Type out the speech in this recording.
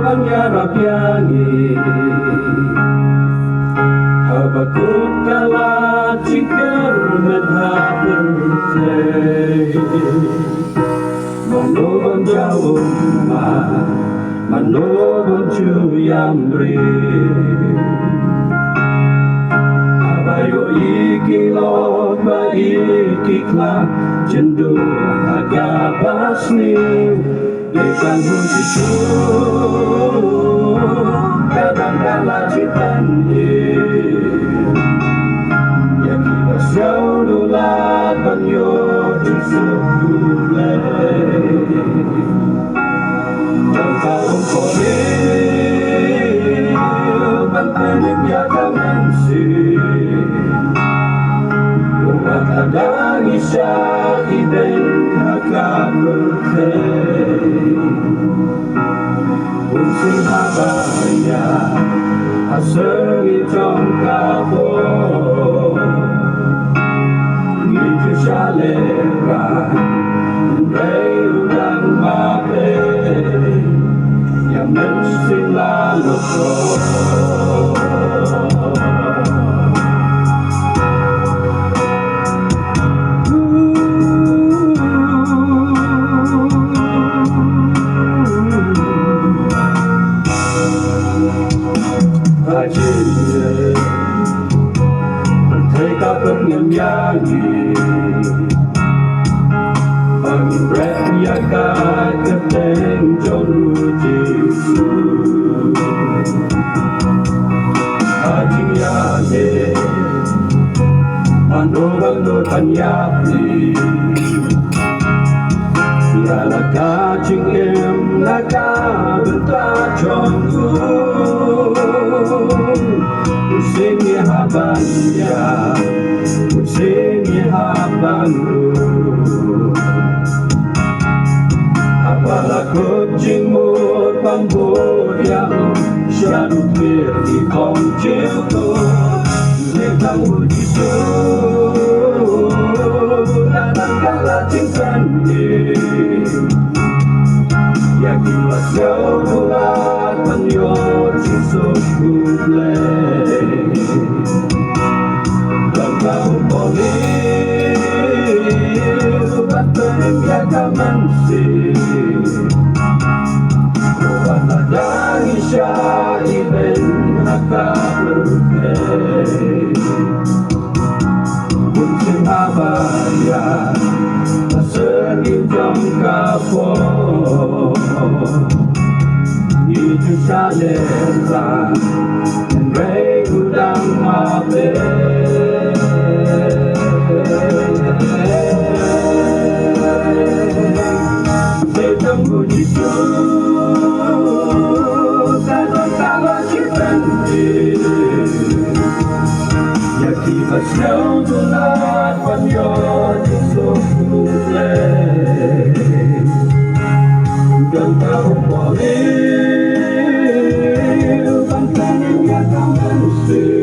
pangarap yangi habakut kalat cikar medhapertay manoban jauh manoban cuyamri abayo ikilot ba ikikla cendu agabasni depan hujisu kadang-kala citandi yang kibas jauh nulat banyo jusuk gulay yang kaum kolil bantanim yakamansi umat adang isya iben hakabertay unsing habaya asengi jongkapo ngiju syalera rei udang mape yang mesti lalu penyanyi pangibret yakat keteng jolu jisu hajing yane mando tanyapni yala kacing em laka bertajongku usingi habanya usingi habangu apalah kucing mur pambur yang syarut bir di kongcilku lekang ujisu kadang-kala cingkandi yang kilas jauh nulat penyor susuk gulay kaum kolil bantanim yakamansi umat adang isya iben hakabertay unsing habaya asengi jongkapo ngiju syalera rei udang mape depan hujisu kadang-kala citandi yang kibas jauh nulat banyo jusuk gulay dan kaum kolil bantanim yakamansi